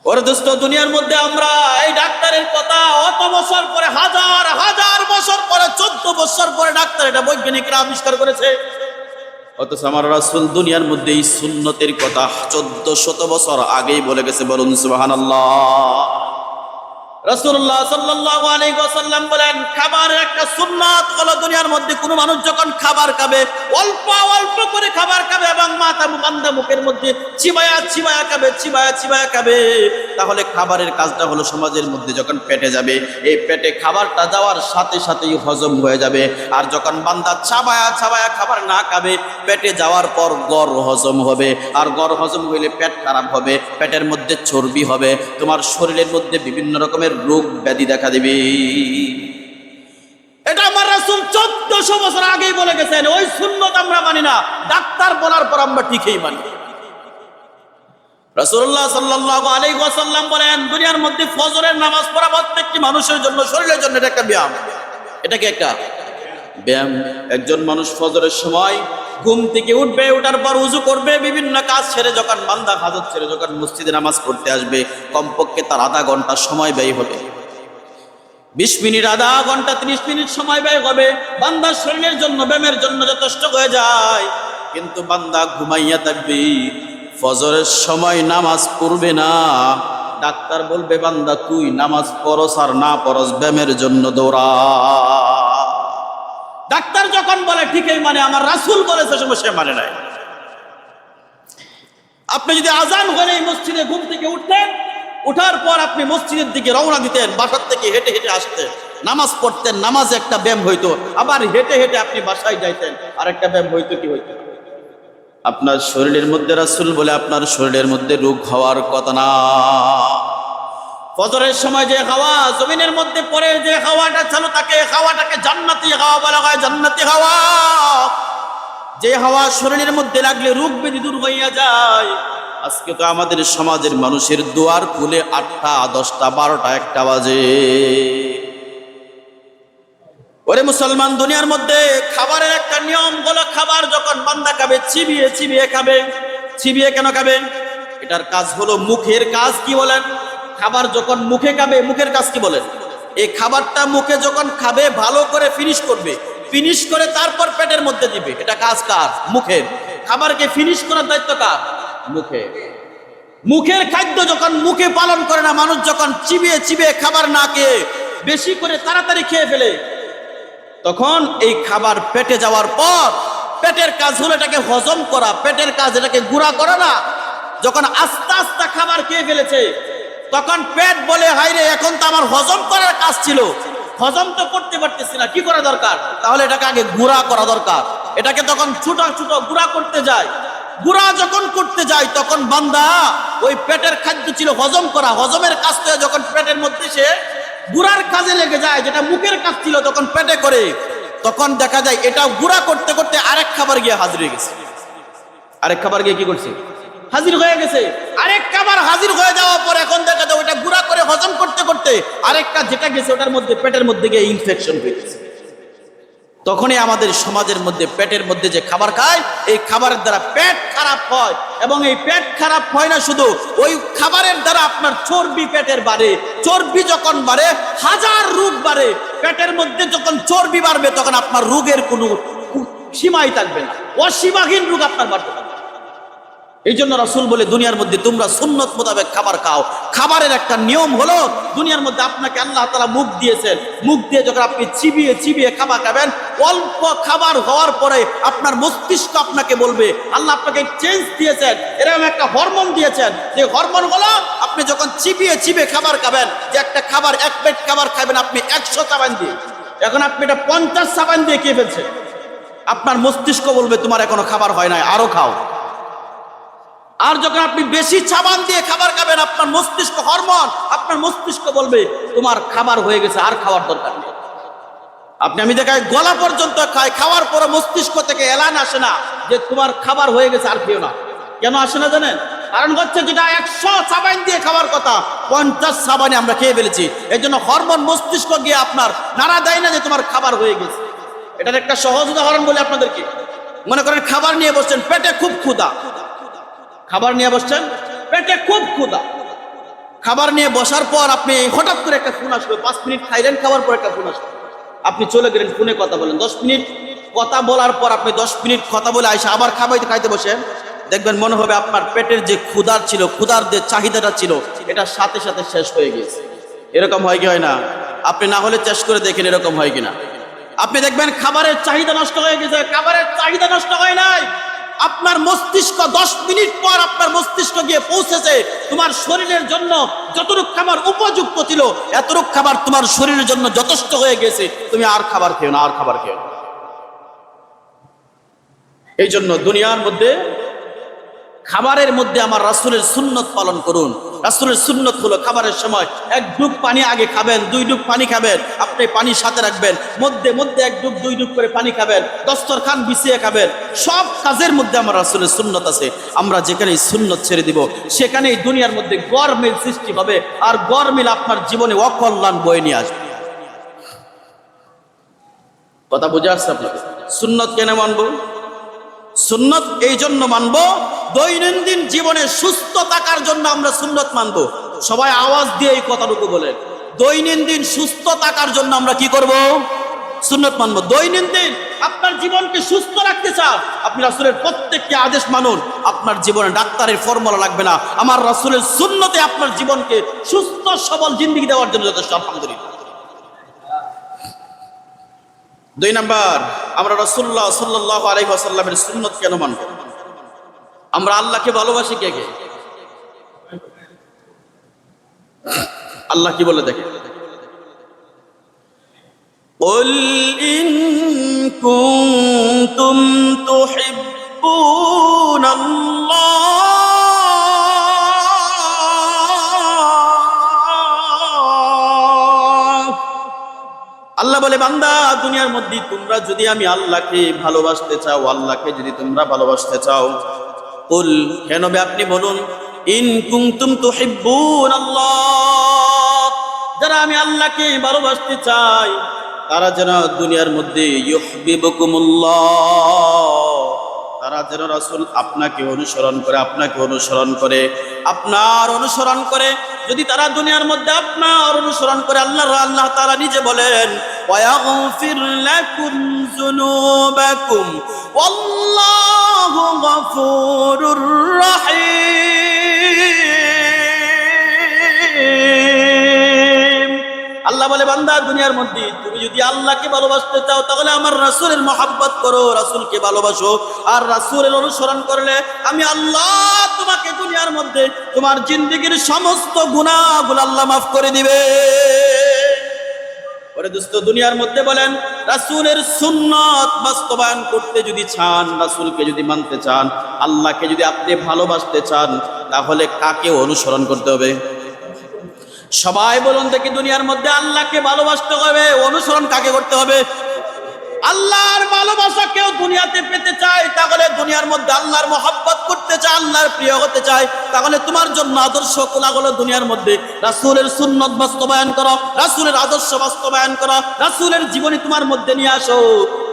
ওরে দোস্ত, দুনিয়ার মধ্যে আমরা এই ডাক্তারের কথা অত বছর পরে, হাজার বছর পরে, 14 বছর পরে ডাক্তার এটা বৈজ্ঞানিকরা আবিষ্কার করেছে, অথচ আমার রাসূল দুনিয়ার মধ্যে এই সুন্নতের কথা 1400 বছর আগেই বলে গেছে। বলুন সুবহানাল্লাহ। রাসূলুল্লাহ সাল্লাল্লাহু আলাইহি ওয়াসাল্লাম বলেন, খাবারের একটা সুন্নাত হলো দুনিয়ার মধ্যে কোনো মানুষ যখন খাবার খাবে অল্প করে খাবার খাবে এবং বান্দা মুখের মধ্যে চিবায়া খাবে, তাহলে খাবারের কাজটা হলো সমাজের মধ্যে যখন পেটে যাবে, এই পেটে খাবারটা যাওয়ার সাথে সাথেই হজম হয়ে যাবে। আর যখন বান্দা চাবায়া খাবার না খাবে, পেটে যাওয়ার পর গড় হজম হবে, আর গড় হজম হইলে পেট খারাপ হবে, পেটের মধ্যে চর্বি হবে, তোমার শরীরের মধ্যে বিভিন্ন রকমের রোগ ব্যাধি দেখা দেবে। এটা আমার রাসূল 14 1400 বছর আগেই বলে গেছেন, ওই সুন্নত আমরা মানি না, ডাক্তার বলার পর আমরা ঠিকই মানি। রাসূলুল্লাহ সাল্লাল্লাহু আলাইহি ওয়াসাল্লাম বলেন, দুনিয়ার মধ্যে ফজরের নামাজ পড়া প্রত্যেকটি মানুষের জন্য, শরীরের জন্য এটা একটা ব্যায়াম। এটা কি একটা ব্যায়াম? একজন মানুষ ফজরের সময় ঘুম থেকে উঠবে, ওঠার পর উযু করবে, বিভিন্ন কাজ ছেড়ে যখন বান্দা হাজত ছেড়ে যখন মসজিদে নামাজ পড়তে আসবে, কমপক্ষে তার আধা ঘন্টা সময় ব্যয় হবে। 20 মিনিট, আধা ঘন্টা, 30 মিনিট সময় ব্যয় হবে, বান্দার শরীরের জন্য, ব্যায়ামের জন্য যথেষ্ট হয়ে যায়। কিন্তু বান্দা ঘুমাইয়া থাকবে, ফজরের সময় নামাজ পড়বে না। ডাক্তার বলবে, বান্দা তুই নামাজ পড়স আর না পড়স, ব্যায়ামের জন্য দৌড়া। ডাক্তার যখন বলে ঠিকই মানে, আমার রাসূল বলেছে সে মানে নাই। আপনি যদি আজান হলে মসজিদে ঘুম থেকে উঠতেন, উঠার পর আপনি মসজিদের দিকে রওনা দিতেন, বাসার থেকে হেঁটে হেঁটে আসতেন, নামাজ পড়তেন, নামাজে একটা ব্যায়াম হইতো। আবার হেঁটে হেঁটে আপনি বাসায় যাইতেন, আর একটা ব্যায়াম হইতো। কি হইতো? আপনার শরীরের মধ্যে, রাসূল বলে, আপনার শরীরের মধ্যে রোগ হওয়ার কথা না। ফজরের সময় যে হাওয়া জমিনের মধ্যে পড়ে, যে হাওয়াটা চালু থাকে, হাওয়াটাকে জান্নাতি হাওয়া বলা হয়, জান্নাতি হাওয়া। যে হাওয়া শরীরের মধ্যে লাগলে রোগ ব্যাধি দূর হইয়া যায়। আজকে তো আমাদের সমাজের মানুষের দুয়ার খুলে 8টা, 10টা, 12টা, 1টা বাজে। ওরে মুসলমান, দুনিয়ার মধ্যে খাবারের একটা নিয়ম হলো, খাবার যখন বান্দা খাবে চিবিয়ে চিবিয়ে খাবে। চিবিয়ে কেন খাবে? এটার কাজ হলো মুখের কাজ। কি বলেন? খাবার যখন মুখে খাবে, মুখের কাজ কি বলেন? এই খাবারটা মুখে যখন খাবে, ভালো করে ফিনিশ করবে, ফিনিশ করে তারপর পেটের মধ্যে দিবে। এটা কাজ কার? মুখের। খাবারকে ফিনিশ করার দায়িত্ব কার? মুখে। মুখের খাদ্য যখন মুখে পালন করে না, মানুষ যখন চিবিয়ে চিবিয়ে খাবার না খেয়ে বেশি করে তাড়াতাড়ি খেয়ে ফেলে, তখন এই খাবার পেটে যাওয়ার পর পেটের কাজ হলো এটাকে হজম করা, পেটের কাজ এটাকে গুঁড়া করা না। যখন আস্তে আস্তে খাবার খেয়ে ফেলেছে, তখন পেট বলে, হাইরে, এখন তো আমার হজম করার কাজ ছিল, হজম তো করতে পারতেছি না, কি করা দরকার? তাহলে এটাকে আগে গুঁড়া করা দরকার। এটাকে তখন ছোট ছোট গুঁড়া করতে যায়। গুঁড়া যখন করতে যায়, তখন বান্দা ওই পেটের খাদ্য ছিল হজম করা, হজমের কাজটা যখন পেটের মধ্যে সে গুঁড়ার কাজে লেগে যায়, যেটা মুখের কাজ ছিল তখন পেটে করে, তখন দেখা যায় এটা গুঁড়া করতে করতে আরেক খাবার গিয়ে হাজির হয়ে গেছে। আরেক খাবার গিয়ে কি করছে? হাজির হয়ে গেছে। আরেক খাবার হাজির হয়ে যাওয়ার পর এখন দেখা যায় ওটা গুঁড়া করে হজম করতে করতে আরেকটা যেটা গেছে ওটার মধ্যে, পেটের মধ্যে গিয়ে ইনফেকশন হয়ে গেছে। তখনই আমাদের সমাজের মধ্যে পেটের মধ্যে যে খাবার খায়, এই খাবারের দ্বারা পেট খারাপ হয়। এবং এই পেট খারাপ হয় না শুধু, ওই খাবারের দ্বারা আপনার চর্বি পেটের বাড়ে। চর্বি যখন বাড়ে, হাজার রোগ বাড়ে। পেটের মধ্যে যখন চর্বি বাড়বে, তখন আপনার রোগের কোনো সীমাই থাকবে না, অসীমাহীন রোগ আপনার বাড়তে থাকবে। এই জন্য রাসূল বলে, দুনিয়ার মধ্যে তোমরা সুন্নত মোতাবেক খাবার খাও। খাবারের একটা নিয়ম হলো, দুনিয়ার মধ্যে আপনাকে আল্লাহ তাআলা মুখ দিয়েছেন, মুখ দিয়ে যখন আপনি চিবিয়ে চিবিয়ে খাবার খাবেন, অল্প খাবার হওয়ার পরে আপনার মস্তিষ্ক আপনাকে বলবে, আল্লাহ আপনাকে চেঞ্জ দিয়েছেন, এরকম একটা হরমোন দিয়েছেন, যে হরমোন হলো আপনি যখন চিবিয়ে চিবিয়ে খাবার খাবেন, যে একটা খাবার, এক প্লেট খাবার খাবেন আপনি 100 চাবান দিয়ে, এখন আপনি এটা 50 চাবান দিয়ে খেয়ে ফেলছেন। আপনার মস্তিষ্ক বলবে, তোমার এখনো খাবার হয় নাই, আরো খাও। আর যখন আপনি বেশি চাবান দিয়ে খাবার খাবেন, আপনার মস্তিষ্ক হরমোন, আপনার মস্তিষ্ক বলবে, তোমার খাবার হয়ে গেছে, আর খাওয়ার দরকার নেই। আমি দেখাই, গলা পর্যন্ত খায়, খাওয়ার পরে মস্তিষ্ক থেকে এলান আসে না যে তোমার খাবার হয়ে গেছে, আর খেও না। কেন আসে না জানেন? কারণ হচ্ছে, যেটা 100 চাবান দিয়ে খাওয়ার কথা, 50 চাবানে আমরা খেয়ে ফেলেছি। এই জন্য হরমোন মস্তিষ্ক গিয়ে আপনার নাড়া দেয় না যে তোমার খাবার হয়ে গেছে। এটার একটা সহজ উদাহরণ বলি আপনাদেরকে। মনে করেন খাবার নিয়ে বসছেন, পেটে খুব ক্ষুধা, খাবার নিয়ে বসছেন, পেটে খুব ক্ষুধা। খাবার নিয়ে বসার পর আপনি হঠাৎ করে একটা ফোন আসবে, 5 মিনিট খাইলেন, খাওয়ার পর একটা ফোন আসবে, আপনি চলে গেলেন, ফোনে কথা বলেন, 10 মিনিট কথা বলার পর আপনি 10 মিনিট কথা বলে আইসা আবার খাইতে বসেন, দেখবেন মনে হবে আপনার পেটের যে ক্ষুধার ছিল, ক্ষুধার যে চাহিদাটা ছিল, এটা সাথে সাথে শেষ হয়ে গেছে। এরকম হয় কি হয় না? আপনি না হলে চেষ্টা করে দেখেন, এরকম হয় কিনা। আপনি দেখবেন খাবারের চাহিদা নষ্ট হয়ে গেছে। খাবারের চাহিদা নষ্ট হয় নাই, আপনার মস্তিষ্ক 10 মিনিট পর আপনার মস্তিষ্ক গিয়ে পৌঁছেছে, তোমার শরীরের জন্য যতটুকু খাবার উপযুক্ত ছিল, এতটুকু খাবার তোমার শরীরের জন্য যথেষ্ট হয়ে গেছে, তুমি আর খাবার খেও না, আর খাবার খেও না। এই জন্য দুনিয়ার মধ্যে খাবারের মধ্যে আমার রাসূলের সুন্নত পালন করুন। রাসূলের সুন্নত হলো খাবারের সময় এক ডুব পানি আগে খাবেন, 2 ডুব পানি খাবেন, আপনি পানি সাথে রাখবেন, মধ্যে মধ্যে 1 ডুব 2 ডুব করে পানি খাবেন, দস্তরখান বিছিয়ে খাবেন। সব কাজের মধ্যে আমার রাসূলের সুন্নত আছে। আমরা যেখানেই সুন্নত ছেড়ে দিব সেখানেই দুনিয়ার মধ্যে গরমিল সৃষ্টি হবে, আর গরমিল আপনার জীবনে অকল্যাণ বয়ে নিয়ে আসবে। কথা বুঝে আসছে আপনাদের? সুন্নত কেন মানবো? সুন্নত এই জন্য মানবো, দৈনন্দিন জীবনে সুস্থ থাকার জন্য আমরা সুন্নত মানবো। সবাই আওয়াজ দিয়ে এই কথাটুকু বলেন, দৈনন্দিন সুস্থ থাকার জন্য আমরা কি করব? সুন্নত মানবো। দৈনন্দিন আপনার জীবনকে সুস্থ রাখতে চান, আপনি রাসূলের প্রত্যেকটি আদেশ মানুন। আপনার জীবনে ডাক্তারের ফর্মুলা লাগবে না, আমার রাসূলের সুন্নতে আপনার জীবনকে সুস্থ সবল জিন্দেগি দেওয়ার জন্য যথেষ্ট। আলহামদুলিল্লাহ। 2 নাম্বার, আমরা রাসূলুল্লাহ সাল্লাল্লাহু আলাইহি ওয়াসাল্লামের সুন্নত কেন মানব? আমরা আল্লাহকে ভালোবাসি কে কে? আল্লাহ কি বলে দেখেন, قُلْ إِن كُنتُمْ تُحِبُّونَ আল্লাহ বলে, বান্দা দুনিয়ার মধ্যে তোমরা যদি আমি আল্লাহকে ভালোবাসতে চাও, আল্লাহকে যদি তোমরা ভালোবাসতে চাও, কুল কেন বে আপনি বলুন, ইন কুনতুম তুহিব্বুন আল্লাহ, যারা আমি আল্লাহকে ভালোবাসতে চাই তারা যেন দুনিয়ার মধ্যে ইউহিব্বুকুমুল্লাহ, তারা যেন রাসূল আপনাকে অনুসরণ করে, আপনাকে অনুসরণ করে, আপনার অনুসরণ করে। যদি তারা দুনিয়ার মধ্যে আপনার অনুসরণ করে, আল্লাহ তাআলা নিজে বলেন, ওয়ায়াগফির লাকুম যুনুবাকুম ওয়াল্লাহু গফুরুর রহিম। আল্লাহ বলে, বান্দা দুনিয়ার মধ্যে তুমি যদি আল্লাহকে ভালোবাসতে চাও তাহলে আমার রাসূলের মহব্বত করো, রাসূলকে ভালোবাসো, আর রাসূলের অনুসরণ করলে আমি আল্লাহ তোমাকে দুনিয়ার মধ্যে তোমার জিন্দেগীর সমস্ত গুনাহগুলো আল্লাহ মাফ করে দিবে। ওরে দোস্ত, দুনিয়ার মধ্যে বলেন রাসূলের সুন্নাত বাস্তবায়ন করতে যদি চান, রাসূলকে যদি মানতে চান, আল্লাহকে যদি আপনি ভালোবাসতে চান, তাহলে কাকে অনুসরণ করতে হবে? সবাই বলুন দেখি, দুনিয়ার মধ্যে আল্লাহকে ভালোবাসতে হবে, অনুসরণ কাকে করতে হবে? আল্লাহর ভালোবাসা কেউ দুনিয়াতে পেতে চায়, তাহলে দুনিয়ার মধ্যে আল্লাহর মহব্বত করতে চায়, আল্লাহর প্রিয় হতে চায়, তাহলে তোমার জন্য আদর্শ কোলা হলো দুনিয়ার মধ্যে রাসূলের সুন্নাত বাস্তবায়ন করো, রাসূলের আদর্শ বাস্তবায়ন করো, রাসূলের জীবনী তোমার মধ্যে নিয়ে আসো।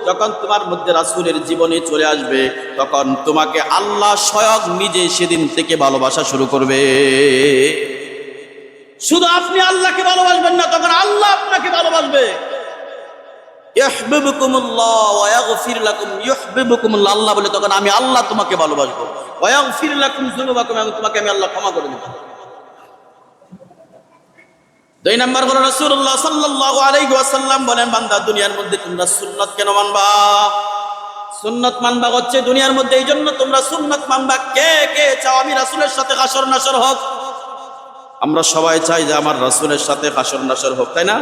যখন তোমার মধ্যে রাসূলের জীবনী চলে আসবে, তখন তোমাকে আল্লাহ স্বয়ং নিজে সেদিন থেকে ভালোবাসা শুরু করবে। শুধু আপনি আল্লাহকে ভালোবাসবেন না, তখন আল্লাহ আপনাকে ভালোবাসবে। ইউহিব্বুকুমুল্লাহ ওয়া ইয়াগফির লাকুম, ইউহিব্বুকুমুল্লাহ, আল্লাহ বলে তখন আমি আল্লাহ তোমাকে ভালোবাসবো। ওয়া ইয়াগফির লাকুম যুনুবাকুম, এবং তোমাকে আমি আল্লাহ ক্ষমা করে দেব। 2 নাম্বার হলো রাসূলুল্লাহ সাল্লাল্লাহু আলাইহি ওয়াসাল্লাম বলেন, বান্দা দুনিয়ার মধ্যে তোমরা সুন্নাত কেন মানবা? সুন্নাত মানবা হচ্ছে দুনিয়ার মধ্যে এই জন্য তোমরা সুন্নাত মানবা, কে কে চাও আমি রাসূলের সাথে হাসর নাসর হোক? আমরা সবাই চাই যে আমার রাসূলের সাথে হাসর নাসর হোক, তাই না?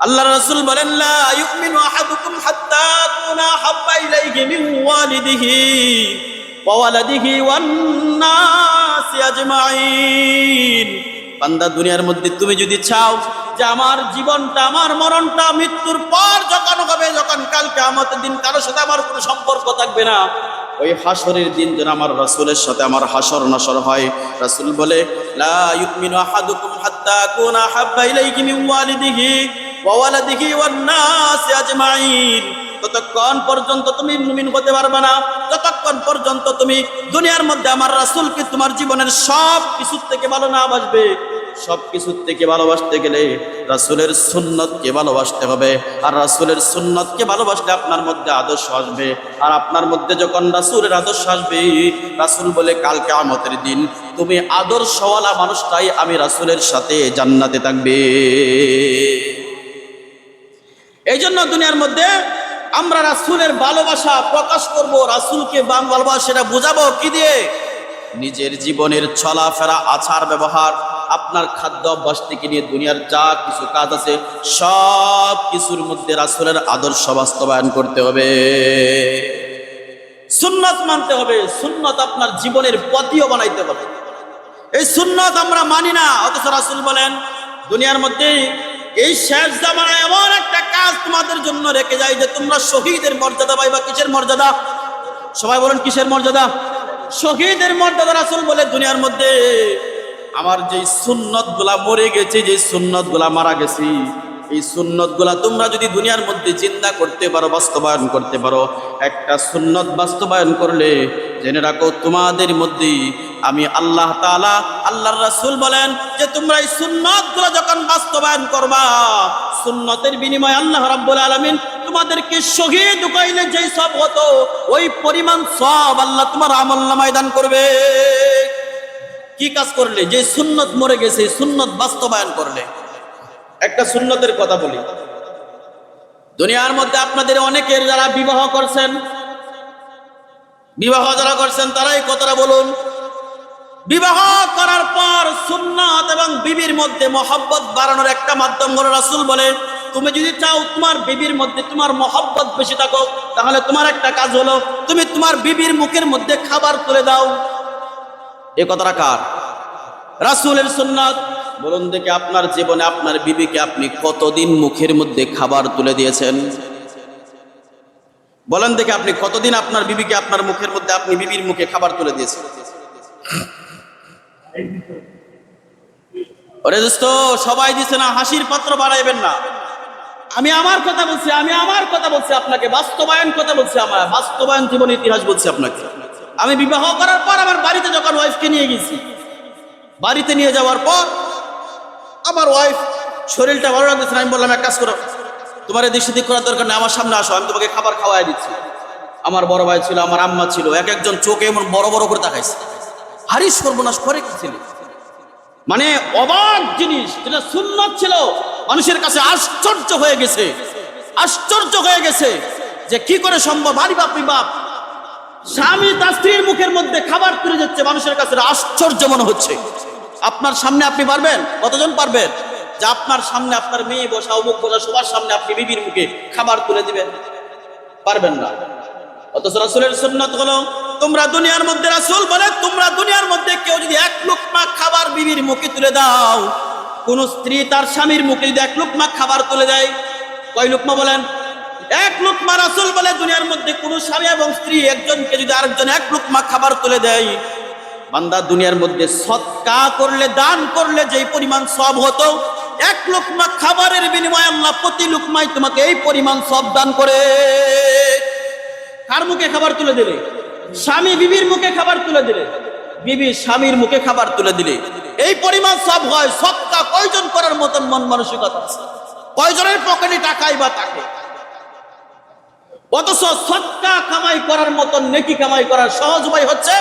আল্লাহর রাসূল বলেন, লা ইউমিনু আহাদুকুম হাত্তা কুনা হাব্বা ইলাইহি মিন ওয়ালিদিহি ওয়া ওয়ালাদিহি ওয়ান নাসি আজমাইন। বান্দা দুনিয়ার মধ্যে তুমি যদি চাও যে আমার জীবনটা, আমার মরণটা মৃত্যুর পর যখন হবে, যখন কাল কিয়ামতের দিন কারোর সাথে আমার কোনো সম্পর্ক থাকবে না, ওই হাসরের দিন যেন আমার রাসূলের সাথে আমার হাসর নাসর হয়। রাসূল বলে, লা ইউমিনু আহাদুকুম হাত্তা কুনা হাব্বা ইলাইহি মিন ওয়ালিদিহি ওয়া ওয়ালাদিহি ওয়ান নাসি আজমাইন। ততক্ষণ পর্যন্ত তুমি মুমিন হতে পারবে না যতক্ষণ পর্যন্ত তুমি দুনিয়ার মধ্যে আমার রাসূলকে তোমার জীবনের সব কিছুর থেকে ভালো না বাসবে। সব কিছুর থেকে ভালোবাসতে গেলে রাসূলের সুন্নতকে ভালোবাসতে হবে, আর রাসূলের সুন্নতকে ভালোবাসলে আপনার মধ্যে আদর্শ আসবে, আর আপনার মধ্যে যখন রাসূলের আদর্শ আসবে, রাসূল বলে কাল কিয়ামতের দিন তুমি আদর্শওয়ালা মানুষটাই আমি রাসূলের সাথে জান্নাতে থাকবে। এই জন্য দুনিয়ার মধ্যে আমরা রাসূলের ভালোবাসা প্রকাশ করব, রাসূলকে ভালোবাসা সেটা বুঝাবো কি দিয়ে? নিজের জীবনের চলাফেরা, আচার ব্যবহার, আপনার খাদ্য অভ্যাস থেকে নিয়ে দুনিয়ার যা কিছু কাজ আছে সব কিছুর মধ্যে রাসূলের আদর্শ বাস্তবায়ন করতে হবে, সুন্নাত মানতে হবে, সুন্নাত আপনার জীবনের পথিও বানাইতে হবে। এই সুন্নত আমরা মানি না, অথচ রাসূল বলেন দুনিয়ার মধ্যে এই শেষ জামানায় এমন একটা কাজ তোমাদের জন্য রেখে যায় যে তোমরা শহীদের মর্যাদা পাইবা। কিসের মর্যাদা? সবাই বলেন কিসের মর্যাদা? শহীদের মর্যাদা। রাসূল বলে দুনিয়ার মধ্যে আমার যেই সুন্নত গুলা মরে গেছে, যে সুন্নত গুলা মারা গেছে, এই সুন্নত গুলা তোমরা যদি দুনিয়ার মধ্যে জিন্দা করতে পারো, বাস্তবায়ন করতে পারো, একটা সুন্নত বাস্তবায়ন করলে জেনে রাখো তোমাদের মধ্যে আমি আল্লাহ তাআলা, আল্লাহর রাসূল বলেন যে তোমরা এই সুন্নত গুলা যখন বাস্তবায়ন করবা, সুন্নতের বিনিময়ে আল্লাহ রাব্বুল আলামিন তোমাদেরকে শহীদ কইলে যেই সব হতো ওই পরিমাণ সব আল্লাহ তোমার আমলনামায় দান করবে। কি কাজ করলে? যে সুন্নত মরে গেছে সুন্নত বাস্তবায়ন করলে। একটা সুন্নতের কথা বলি, দুনিয়ার মধ্যে আপনাদের অনেকের যারা বিবাহ করছেন, বিবাহ যারা করছেন তারা এই কথাটা বলুন, বিবাহ করার পর সুন্নাত এবং বিবির মধ্যে মহব্বত বাড়ানোর একটা মাধ্যম হলো রাসূল বলে তুমি যদি চাও তোমার বিবির মধ্যে তোমার মহব্বত বেশি থাকো, তাহলে তোমার একটা কাজ হলো তুমি তোমার বিবির মুখের মধ্যে খাবার তুলে দাও। এই কথাটা কার? রাসূলের সুন্নাত। বলুন দেখি আপনার জীবনে আপনার বিবিকে আপনি কতদিন মুখের মধ্যে খাবার তুলে দিয়েছেন? বলেন দেখি আপনি কতদিন আপনার বিবিকে আপনার মুখের মধ্যে আপনি বিবির মুখে খাবার তুলে দিয়েছেন? ওরে দোস্ত, সবাই দিছে না, হাসির পাত্র বাড়াইবেন না। আমি আমার কথা বলছি, আমি আমার কথা বলছি আপনাকে, বাস্তবায়ন কথা বলছি, আমার বাস্তবায়ন জীবন ইতিহাস বলছি আপনাকে। আমি বিবাহ করার পর আমার বাড়িতে যখন ওয়াইফকে নিয়ে গেছি, বাড়িতে নিয়ে যাওয়ার পর আমার ওয়াইফ শরীরটা ভালো লাগতেছে না, আমি বললাম এক কাজ করো, তোমার এদিক সেদিক করার দরকার নেই, আমার সামনে আসো, আমি তোমাকে খাবার খাওয়াই দিচ্ছি। আমার বড় ভাই ছিল, আমার আম্মা ছিল, এক একজন চোখে এমন বড় বড় করে তাকাইছে, হারিস সর্বনাশ করে কি ছিল, মানে অবাক জিনিস, যেটা সুন্নাত ছিল মানুষের কাছে আশ্চর্য হয়ে গেছে, আশ্চর্য হয়ে গেছে যে কি করে সম্ভব। আরে বাপরে বাপ, স্বামী তার স্ত্রীর মুখের মধ্যে খাবার তুলে যাচ্ছে, মানুষের কাছে আশ্চর্য মনে হচ্ছে। আপনার সামনে আপনি পারবেন? কতজন পারবেন যে আপনার সামনে আপনার মেয়ে বসা, অমুক বসা, সবার সামনে আপনি বিবির মুখে খাবার তুলে দিবেন? পারবেন না। অথচ রাসূলের সুন্নাত হলো তোমরা দুনিয়ার মধ্যে, রাসূল বলে তোমরা দুনিয়ার মধ্যে কেউ যদি এক লুকমা খাবার বিবির মুখে তুলে দাও, কোন স্ত্রী তার স্বামীর মুখে যদি এক লুকমা খাবার তুলে দেয়, কয় লুকমা বলেন? এক লুকমা। রাসূল বলে দুনিয়ার মধ্যে কোন স্বামী এবং স্ত্রী একজনকে যদি আরেকজন এক লুকমা খাবার তুলে দেয়, বান্দা দুনিয়ার মধ্যে সদকা করলে, দান করলে যেই পরিমাণ সওয়াব হতো, এক লুকমা খাবারের বিনিময়ে আল্লাহ প্রতি লুকমায় তোমাকে এই পরিমাণ সওয়াব দান করে। কার মুখে খাবার তুলে দিলে? স্বামী বিবির মুখে খাবার তুলে দিলে, বিবি স্বামীর মুখে খাবার তুলে দিলে এই পরিমাণ সওয়াব হয়। সদকা কয়জন করার মতন মন মানসিকতা আছে? কয়জনের পকেটে টাকাই বা থাকে? অথচ সদকা কামাই করার মতন, নেকি কামাই করার সহজ উপায় হচ্ছে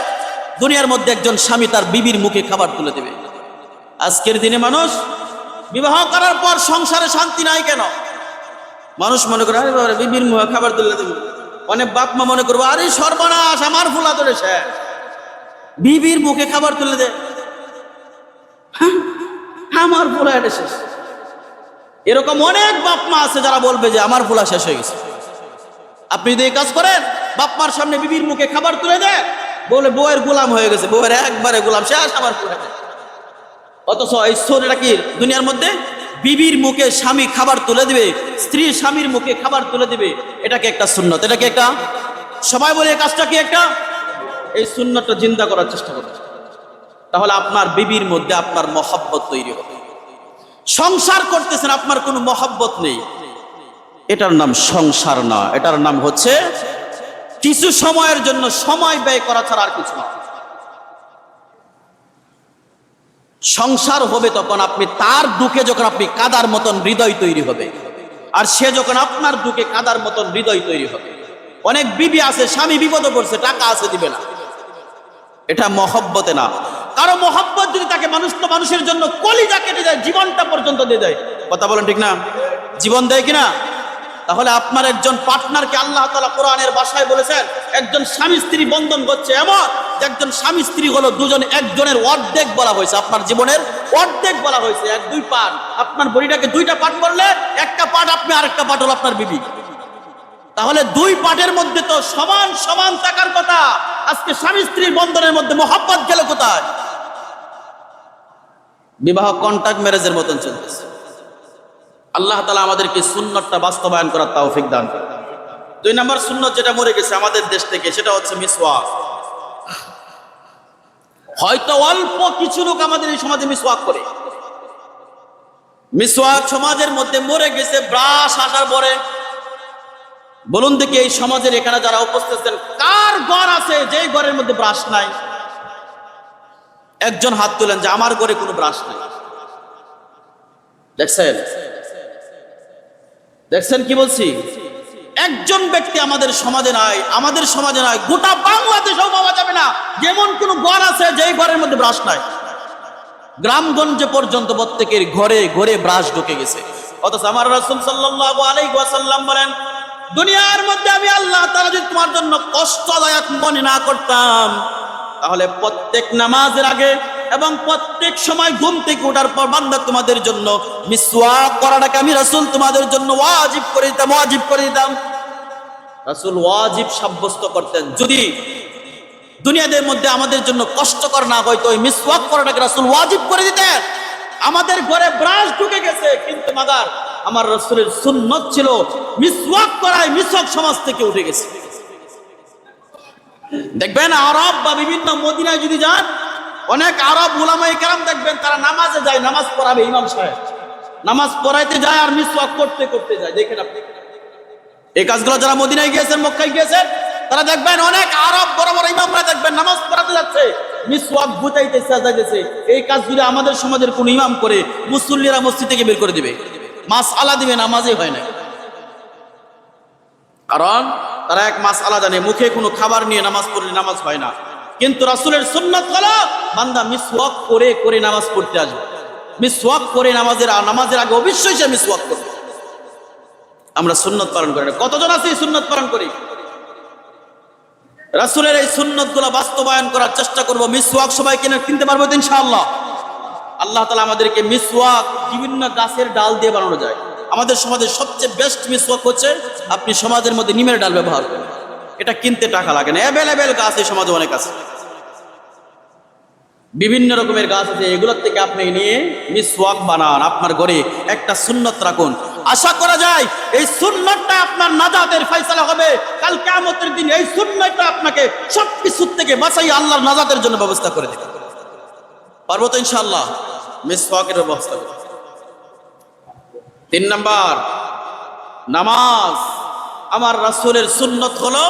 দুনিয়ার মধ্যে একজন স্বামী তার বিবির মুখে খাবার তুলে দেবে। আজকের দিনে মানুষ বিবাহ করার পর সংসারে শান্তি নাই কেন? মানুষ মনে করে আরে বাবা বিবির মুখে খাবার তুলে দেবে। অনেক বাপ মা মনে করবো আরে সর্বনাশ, আমার ফুলা তোরে শেষ, বিবির মুখে খাবার তুলে দে, আমার ফুলা এটা শেষ। এরকম অনেক বাপ মা আছে যারা বলবে যে আমার ফুলা শেষ হয়ে গেছে। আপনি যদি এই কাজ করেন, বাপ মার সামনে বিবির মুখে খাবার তুলে দেয়, বলে বউয়ের গোলাম হয়ে গেছে, বউয়ের একবারে গোলাম, শেষ আমার ফুলা। অথচ এই শরীরটা কি দুনিয়ার মধ্যে বিবির মুখে স্বামী খাবার তুলে দিবে, স্ত্রী স্বামীর মুখে খাবার তুলে দিবে, এটাকে একটা সুন্নত, এটাকে একটা, সবাই বলে এই কাজটা কি একটা, এই সুন্নতটা জিন্দা করার চেষ্টা করবে। তাহলে আপনার বিবির মধ্যে আপনার মহব্বত তৈরি হবে। সংসার করতেছেন, আপনার কোনো মহব্বত নেই, এটার নাম সংসার না, এটার নাম হচ্ছে কিছু সময়ের জন্য সময় ব্যয় করা ছাড়া আর কিছু না। সংসার হবে তখন আপনি তার দুঃখে যখন আপনি কাদার মতন হৃদয় তৈরি হবে, আর সে যখন আপনার দুঃখে কাদার মতন হৃদয় তৈরি হবে। অনেক বিবি আছে স্বামী বিপদে পড়ছে, টাকা আছে দিবে না, এটা মহব্বতে না। কারো মহব্বত যদি তাকে, মানুষ তো মানুষের জন্য কলিজা কেটে যায়, জীবনটা পর্যন্ত দিয়ে দেয়। কথা বলেন ঠিক না? জীবন দেয় কিনা? তাহলে আপনার একজন পার্টনারকে আল্লাহ তাআলা কোরআনের ভাষায় বলেছেন, একজন স্বামী স্ত্রী বন্ধন করছে এমন যে একজন স্বামী স্ত্রী হলো দুজন, একজনের অর্ধেক বলা হয়েছে, আপনার জীবনের অর্ধেক বলা হয়েছে। এক দুই পার্ট, আপনার বডিটাকে দুইটা পার্ট করলে একটা পার্ট আপনি, আরেকটা পার্ট হলো আপনার বিবি। তাহলে দুই পার্টের মধ্যে তো সমান সমান থাকার কথা। আজকে স্বামী স্ত্রীর বন্ধনের মধ্যে মহব্বত গেল কোথায়? বিবাহ কন্ট্রাক্ট ম্যারেজের মতন চলতেছে। আল্লাহ তাআলা আমাদেরকে সুন্নতটা বাস্তবায়ন করার তৌফিক দান করুন। 2 নম্বর সুন্নত যেটা মরে গেছে আমাদের দেশ থেকে, সেটা হচ্ছে মিসওয়াক। হয়তো অল্প কিছু লোক আমাদের এই সমাজে মিসওয়াক করে। মিসওয়াক সমাজের মধ্যে মরে গেছে ব্রাশ আসার পরে। বলুন দেখি এই সমাজের এখানে যারা উপস্থিত আছেন, কার ঘর আছে যেই ঘরের মধ্যে ব্রাশ নাই? একজন হাত তুলেন যে আমার ঘরে কোনো ব্রাশ নাই। দেখছেন দেখছেন কি বলছি? একজন ব্যক্তি আমাদের সমাজে নাই, আমাদের সমাজে নাই, গোটা বাংলাদেশেও পাওয়া যাবে না যেমন কোন ঘর আছে যেই ঘরের মধ্যে ব্রাশ নাই। গ্রামগঞ্জে পর্যন্ত প্রত্যেকের ঘরে ঘরে ব্রাশ ঢুকে গেছে। অথচ আমার রাসূল সাল্লাল্লাহু আলাইহি ওয়াসাল্লাম বলেন, দুনিয়ার মধ্যে আমি আল্লাহ তাআলা যদি তোমার জন্য কষ্টদায়ক মনে না করতাম, তাহলে প্রত্যেক নামাজের আগে এবং প্রত্যেক সময় ঘুম থেকে ওঠার পর বান্দা তোমাদের জন্য মিসওয়াক করাটাকে আমি রাসূল তোমাদের জন্য ওয়াজিব করে দিতাম। রাসূল ওয়াজিব সাব্যস্ত করতেন। যদি দুনিয়াদের মধ্যে আমাদের জন্য কষ্টকর না হয়তো ওই মিসওয়াক করাটাকে রাসূল ওয়াজিব করে দিতেন। আমাদের ঘরে ব্রাশ ঢুকে গেছে, কিন্তু মাগার আমার রাসূলের সুন্নত ছিল মিসওয়াক করায় মিসওয়াক সমাজ থেকে উঠে গেছে। দেখবেন আরব বা বিভিন্ন মদিনায় যদি যান, অনেক আরব উলামায়ে কেরাম দেখবেন তারা নামাজে যায়, নামাজ পড়াবে ইমাম সাহেব, নামাজ পড়াইতে যায় আর মিসওয়াক করতে করতে যায়। দেখেন আপনি এই কাজগুলো যারা মদিনায় গিয়েছেন, মক্কায় গিয়েছেন, তারা দেখবেন অনেক আরব বড় বড় ইমামরা দেখবেন নামাজ পড়াতে যাচ্ছে, মিসওয়াক গুতাইতেছে, সাজাইতেছে। এই কাজ যদি আমাদের সমাজের কোন ইমাম করে, মুসল্লিরা মসজিদ থেকে বের করে দিবে, মাসআলা দিবে, নামাজই হয় না। কারণ তারা এক মাসআলা জানে, মুখে কোনো খাবার নিয়ে নামাজ পড়লে নামাজ হয় না। কিন্তু রাসূলের সুন্নাত হলো বান্দা মিসওয়াক করে করে নামাজ পড়তে আসবে, মিসওয়াক করে নামাজের আগে অবশ্যই সে মিসওয়াক করবে। আমরা সুন্নাত পালন করি না। কতজন আছে এই সুন্নাত পালন করি? রাসূলের এই সুন্নাতগুলো বাস্তবায়ন করার চেষ্টা করব। মিসওয়াক সবাই কিনতে পারবো তো ইনশাআল্লাহ। আল্লাহ তাআলা আমাদেরকে মিসওয়াক বিভিন্ন গাছের ডাল দিয়ে বানানো যায়। আমাদের সমাজের সবচেয়ে বেস্ট মিসওয়াক হচ্ছে আপনি সমাজের মধ্যে নিমের ডাল ব্যবহার করেন। এটা কিনতে টাকা লাগে না, অ্যাভেলেবেল গাছ এই সমাজে অনেক আছে, বিভিন্ন রকমের গাছ আছে। এগুলোর থেকে আপনি নিয়ে মিসওয়াক বানান, আপনার ঘরে একটা সুন্নত রাখুন। আশা করা যায় এই সুন্নতটা আপনার নাজাতের ফয়সালা হবে। কাল কিয়ামতের দিন এই সুন্নতটা আপনাকে সবকিছু থেকে বাঁচাই আল্লাহর নাজাতের জন্য ব্যবস্থা করে দেবে। পারবো তো ইনশাআল্লাহ? মিসওয়াকের ব্যবস্থা করব। 3 নাম্বার, নামাজ। আমার রাসূলের সুন্নত হলো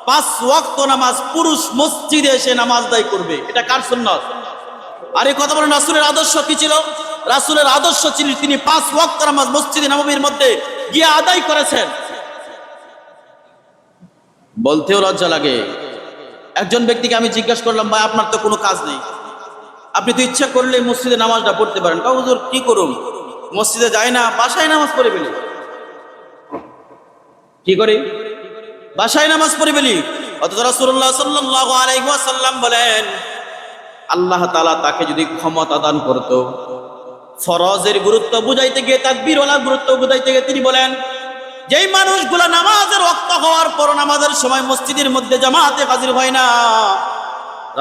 5 ওয়াক্ত নামাজ পুরুষ মসজিদে এসে নামাজ আদায় করবে। এটা কার সুন্নত? আর এই কথা বলেন রাসূলের আদর্শ কি ছিল? রাসূলের আদর্শ ছিল তিনি 5 ওয়াক্ত নামাজ মসজিদে নববীর মধ্যে গিয়ে আদায় করেছেন। বলতেও লজ্জা লাগে। একজন ব্যক্তিকে আমি জিজ্ঞাসা করলাম, ভাই আপনার তো কোনো কাজ নেই, আপনি তো ইচ্ছা করলে মসজিদে নামাজটা পড়তে পারেন। তা হুজুর কি করুম, মসজিদে যাই না, বাসায় নামাজ পড়ে ফেলি। কি করি? বাসায় নামাজ পড়ে ফেলি। অথচ রাসূলুল্লাহ সাল্লাল্লাহু আলাইহি ওয়াসাল্লাম বলেন, আল্লাহ তাআলা তাকে যদি ক্ষমতা দান করত, ফরজের গুরুত্ব বুঝাইতে গিয়ে, তাকবীরওয়ালার গুরুত্ব বুঝাইতে গিয়ে তিনি বলেন, যেই মানুষগুলো নামাজের ওয়াক্ত হওয়ার পর নামাজের সময় মসজিদের মধ্যে জামাতে হাজির হয় না,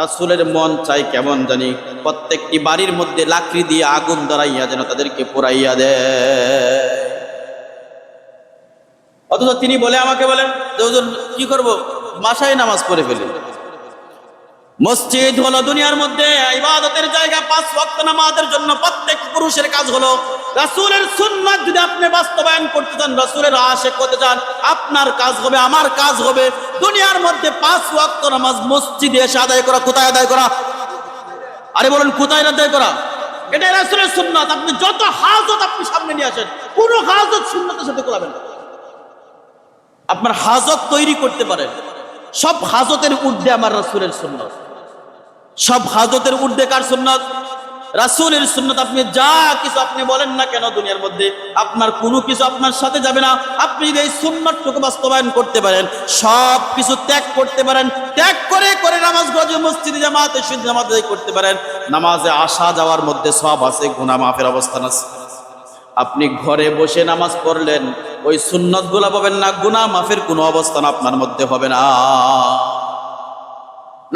রাসূলের মন চাই কেমন জানি প্রত্যেকটি বাড়ির মধ্যে লাকড়ি দিয়ে আগুন ধরাইয়া যেন তাদেরকে পোড়াইয়া দেয়। অথচ তিনি আমাকে বলেন যে হুজুর কি করব, বাসায় নামাজ পড়ে ফেলি। মসজিদ হলো দুনিয়ার মধ্যে ইবাদতের জায়গা। 5 ওয়াক্ত নামাজের জন্য প্রত্যেক পুরুষের কাজ হলো রাসূলের সুন্নাত যদি আপনি বাস্তবায়ন করতে চান, রাসূলের আশিক হতে চান, আপনার কাজ হবে, আমার কাজ হবে দুনিয়ার মধ্যে 5 ওয়াক্ত নামাজ মসজিদে এসে আদায় করা। কোথায় আদায় করা? আরে বলেন কোথায় আদায় করা? এটা রাসূলের সুন্নাত। আপনি যত হাজত আপনি সামনে নিয়ে আসেন, কোনো হাজত সুন্নাতের সাথে কোলাবেন না। আপনার হাজত তৈরি করতে পারেন, সব হাজতের ঊর্ধ্বে আমার রাসূলের সুন্নাত। সব হাজতের ঊর্ধ্বে কার সুন্নাত? রাসূলের সুন্নাত। আপনি যা কিছু আপনি বলেন না কেন দুনিয়ার মধ্যে, আপনার কোনো কিছু আপনার সাথে যাবে না। আপনি যদি এই সুন্নাতটুকু বাস্তবায়ন করতে পারেন, সব কিছু ত্যাগ করতে পারেন, ত্যাগ করে করে নামাজ গজে মসজিদে জামাতে শুদ্ধ জামাত আদায় করতে পারেন, নামাজে আসা যাওয়ার মধ্যে সব আছে, গুনাহ মাফের অবস্থান আছে। আপনি ঘরে বসে নামাজ পড়লেন, ওই সুন্নতগুলো পাবেন না, গুনাহ মাফের কোনো অবস্থান আপনার মধ্যে হবে না।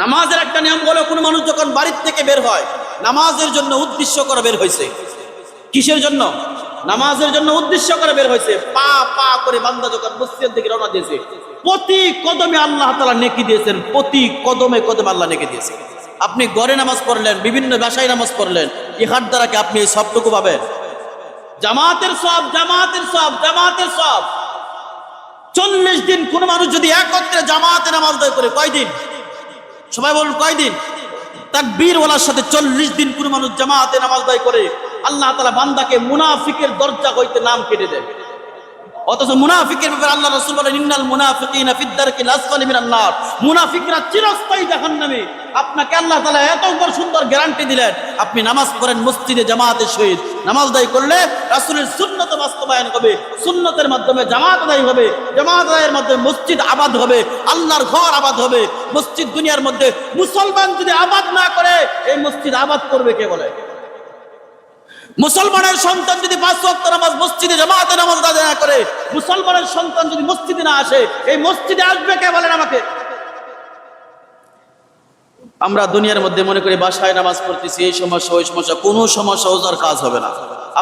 নামাজের একটা নিয়ম হলো, কোনো মানুষ যখন বাড়ির থেকে বের হয় নামাজের জন্য উদ্দেশ্য করে বের হয়েছে। কিসের জন্য? নামাজের জন্য উদ্দেশ্য করে বের হয়েছে। পা পা করে বান্দা যখন মসজিদের দিকে রওনা দিয়েছে, প্রতি কদমে আল্লাহ তাআলা নেকি দিয়েছেন, প্রতি কদমে কদমে আল্লাহ নেকি দিয়েছেন। আপনি ঘরে নামাজ পড়লেন, বিভিন্ন বাসায় নামাজ পড়লেন, ইহার দ্বারা কি আপনি এই সবটুকু পাবেন? জামাতের সব, জামাতের সব, জামাতের সব। 40 দিন কোন মানুষ যদি একত্রে জামাতে নামাজ আদায় করে, কয়দিন? সবাই বলুন কয়দিন? তাকবীর ওয়ালার সাথে 40 দিন কোন মানুষ জামাতে নামাজ আদায় করে, আল্লাহ তাআলা বান্দাকে মুনাফিকের দরজা হইতে নাম কেটে দেন। অথচ মুনাফিকের ব্যাপারে আল্লাহ রাসূল বলেন, ইন্নাল মুনাফিকিনা ফিদ দারকিল আসফালি মিনান নার। মুনাফিকরা চিরস্থায়ী জাহান্নামে। আপনাকে আল্লাহ তাআলা এত বড় সুন্দর গ্যারান্টি দিলেন, আপনি নামাজ পড়েন মসজিদে জামাতের সহিত, নামাজ আদায় করলে রাসূলের সুন্নাত বাস্তবায়ন হবে, সুন্নতের মাধ্যমে জামাত আদায় হবে, জামাত আদায়ের মাধ্যমে মসজিদ আবাদ হবে, আল্লাহর ঘর আবাদ হবে। মসজিদ দুনিয়ার মধ্যে মুসলমান যদি আবাদ না করে, এই মসজিদ আবাদ করবে কে বলে? মুসলমানের সন্তান যদি 5 ওয়াক্ত নামাজ মসজিদে জামাতে নামাজ আদায় না করে, মুসলমানের সন্তান যদি মসজিদে না আসে, এই মসজিদে আসবে কে বলেন আমাকে? আমরা দুনিয়ার মধ্যে মনে করি বাসায় নামাজ পড়তেছি, এই সমস্যা ওই সমস্যা, কোনো সমস্যা ওজার কাজ হবে না।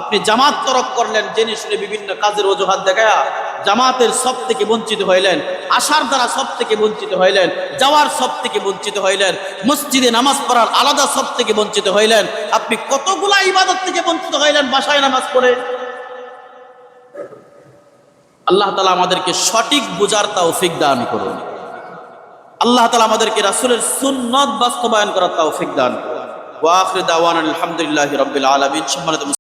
আপনি জামাত তরক করলেন, জেনে শুনে বিভিন্ন কাজের অজুহাত দেখায়া জামাতের সব থেকে বঞ্চিত হইলেন, আসার দ্বারা সব থেকে বঞ্চিত হইলেন, যাওয়ার সব থেকে বঞ্চিত হইলেন, মসজিদে নামাজ পড়ার আলাদা সব থেকে বঞ্চিত হইলেন। আপনি কতগুলা ইবাদত থেকে বঞ্চিত হইলেন বাসায় নামাজ পড়ে। আল্লাহ তাআলা আমাদেরকে সঠিক বুঝার তৌফিক দান করুন। আল্লাহ তাআলা আমাদেরকে রাসূলের সুন্নাত বাস্তবায়ন করার তৌফিক দান করুন। ওয়া আখিরু দাওয়ানা আলহামদুলিল্লাহি রাব্বিল আলামিন। সম্মানিত